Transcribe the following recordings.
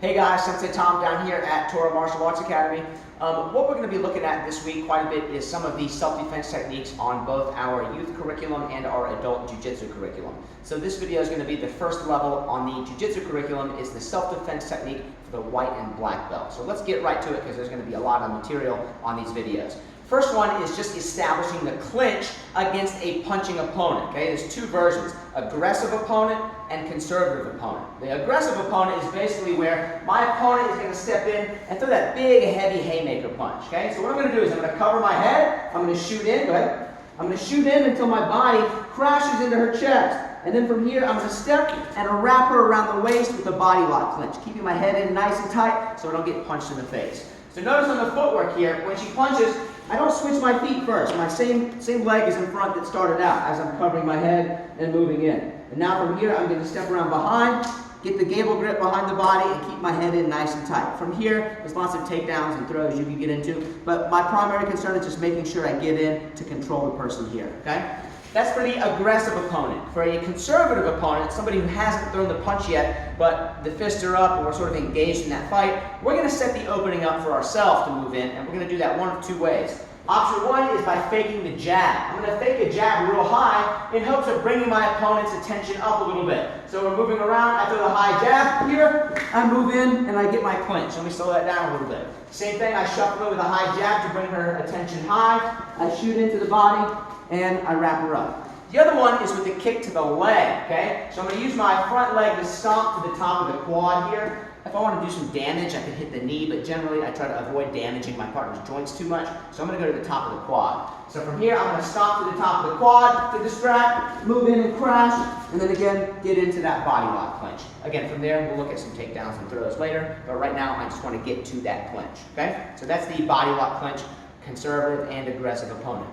Hey guys, Sensei Tom down here at Toro Martial Arts Academy. What we're going to be looking at this week quite a bit is some of the self-defense techniques on both our youth curriculum and our adult jiu-jitsu curriculum. So this video is going to be the first level on the jiu-jitsu curriculum is the self-defense technique for the white and black belt. So let's get right to it because there's going to be a lot of material on these videos. First one is just establishing the clinch against a punching opponent. Okay, there's two versions, aggressive opponent and conservative opponent. The aggressive opponent is basically where my opponent is going to step in and throw that big, heavy haymaker punch. Okay, so what I'm going to do is I'm going to cover my head, I'm going to shoot in, go ahead. I'm going to shoot in until my body crashes into her chest. And then from here, I'm going to step and wrap her around the waist with a body lock clinch, keeping my head in nice and tight so I don't get punched in the face. So notice on the footwork here, when she punches, I don't switch my feet first. My same leg is in front that started out as I'm covering my head and moving in. And now from here, I'm going to step around behind, get the gable grip behind the body, and keep my head in nice and tight. From here, there's lots of takedowns and throws you can get into, but my primary concern is just making sure I get in to control the person here, okay? That's for the aggressive opponent. For a conservative opponent, somebody who hasn't thrown the punch yet, but the fists are up and we're sort of engaged in that fight, we're going to set the opening up for ourselves to move in, and we're going to do that one of two ways. Option one is by faking the jab. I'm going to fake a jab real high in hopes of bringing my opponent's attention up a little bit. So we're moving around, I throw the high jab here, I move in, and I get my clinch. Let me slow that down a little bit. Same thing, I shuffle in with a high jab to bring her attention high, I shoot into the body, and I wrap her up. The other one is with the kick to the leg, okay? So I'm going to use my front leg to stomp to the top of the quad here. If I want to do some damage, I can hit the knee, but generally I try to avoid damaging my partner's joints too much. So I'm going to go to the top of the quad. So from here, I'm going to stomp to the top of the quad to distract, move in and crash, and then again, get into that body lock clinch. Again, from there, we'll look at some takedowns and throws later, but right now, I just want to get to that clinch, okay? So that's the body lock clinch, conservative and aggressive opponent.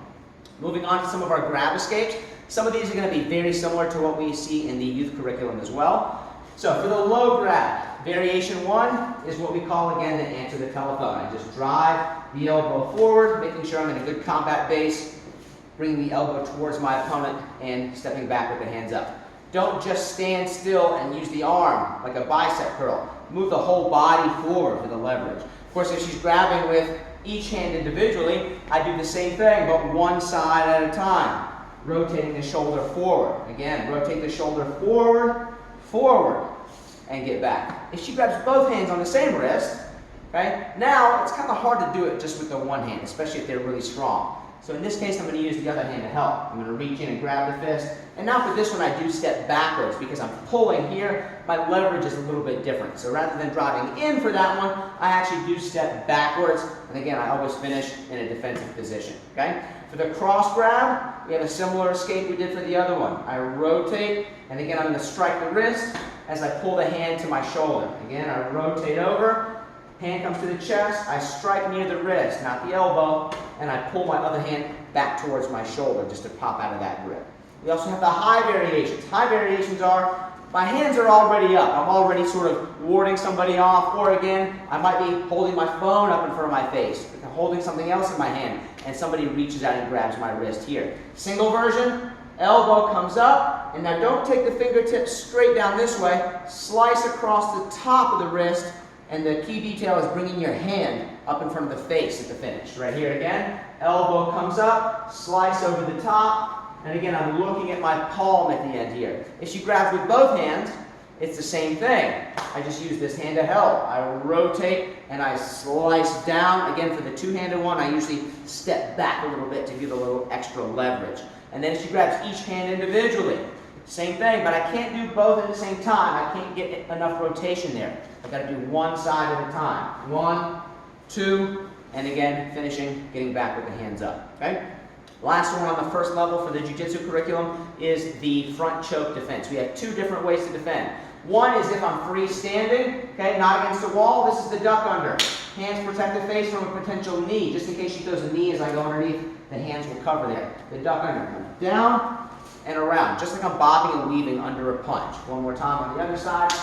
Moving on to some of our grab escapes. Some of these are going to be very similar to what we see in the youth curriculum as well. So for the low grab, variation one is what we call, again, the answer the telephone. I just drive the elbow forward, making sure I'm in a good combat base, bringing the elbow towards my opponent, and stepping back with the hands up. Don't just stand still and use the arm like a bicep curl. Move the whole body forward for the leverage. Of course, if she's grabbing with each hand individually, I do the same thing, but one side at a time. Rotating the shoulder forward. Again, rotate the shoulder forward, forward, and get back. If she grabs both hands on the same wrist, okay, now it's kind of hard to do it just with the one hand, especially if they're really strong. So in this case, I'm going to use the other hand to help. I'm going to reach in and grab the fist. And now for this one, I do step backwards because I'm pulling here. My leverage is a little bit different. So rather than driving in for that one, I actually do step backwards. And again, I always finish in a defensive position, okay? For the cross grab, we have a similar escape we did for the other one. I rotate, and again, I'm going to strike the wrist as I pull the hand to my shoulder. Again, I rotate over, hand comes to the chest, I strike near the wrist, not the elbow, and I pull my other hand back towards my shoulder just to pop out of that grip. We also have the high variations. High variations are, my hands are already up. I'm already sort of warding somebody off, or again, I might be holding my phone up in front of my face, holding something else in my hand, and somebody reaches out and grabs my wrist here. Single version, elbow comes up, and now don't take the fingertips straight down this way, slice across the top of the wrist, and the key detail is bringing your hand up in front of the face at the finish. Right here again, elbow comes up, slice over the top, and again, I'm looking at my palm at the end here. If she grabs with both hands, it's the same thing. I just use this hand to help. I rotate and I slice down. Again, for the two-handed one, I usually step back a little bit to give a little extra leverage. And then if she grabs each hand individually, same thing, but I can't do both at the same time. I can't get enough rotation there. I've got to do one side at a time. 1, 2, and again, finishing, getting back with the hands up, okay? Last one on the first level for the jiu-jitsu curriculum is the front choke defense. We have two different ways to defend. One is if I'm freestanding, okay, not against a wall. This is the duck under. Hands protect the face from a potential knee. Just in case she throws a knee as I go underneath, the hands will cover there. The duck under. Down and around, just like I'm bobbing and weaving under a punch. One more time on the other side.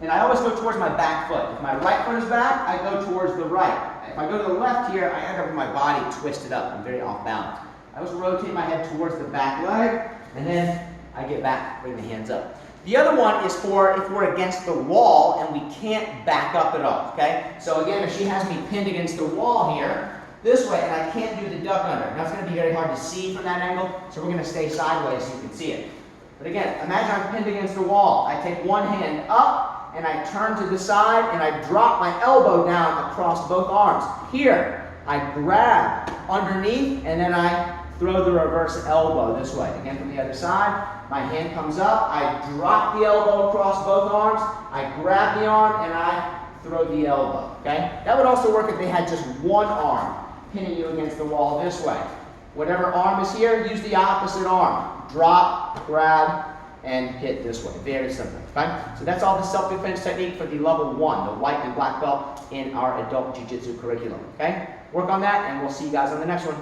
And I always go towards my back foot. If my right foot is back, I go towards the right. If I go to the left here, I end up with my body twisted up. I'm very off balance. I always rotate my head towards the back leg, and then I get back, bring the hands up. The other one is for if we're against the wall and we can't back up at all, okay? So again, if she has me pinned against the wall here, this way, and I can't do the duck under. Now it's going to be very hard to see from that angle, so we're going to stay sideways so you can see it. But again, imagine I'm pinned against the wall. I take one hand up, and I turn to the side, and I drop my elbow down across both arms. Here, I grab underneath, and then I throw the reverse elbow this way. Again, from the other side, my hand comes up, I drop the elbow across both arms, I grab the arm, and I throw the elbow, okay? That would also work if they had just one arm pinning you against the wall this way. Whatever arm is here, use the opposite arm. Drop, grab, and hit this way. Very simple, okay? So that's all the self-defense technique for the level 1, the white and black belt in our adult jiu-jitsu curriculum, okay? Work on that, and we'll see you guys on the next one.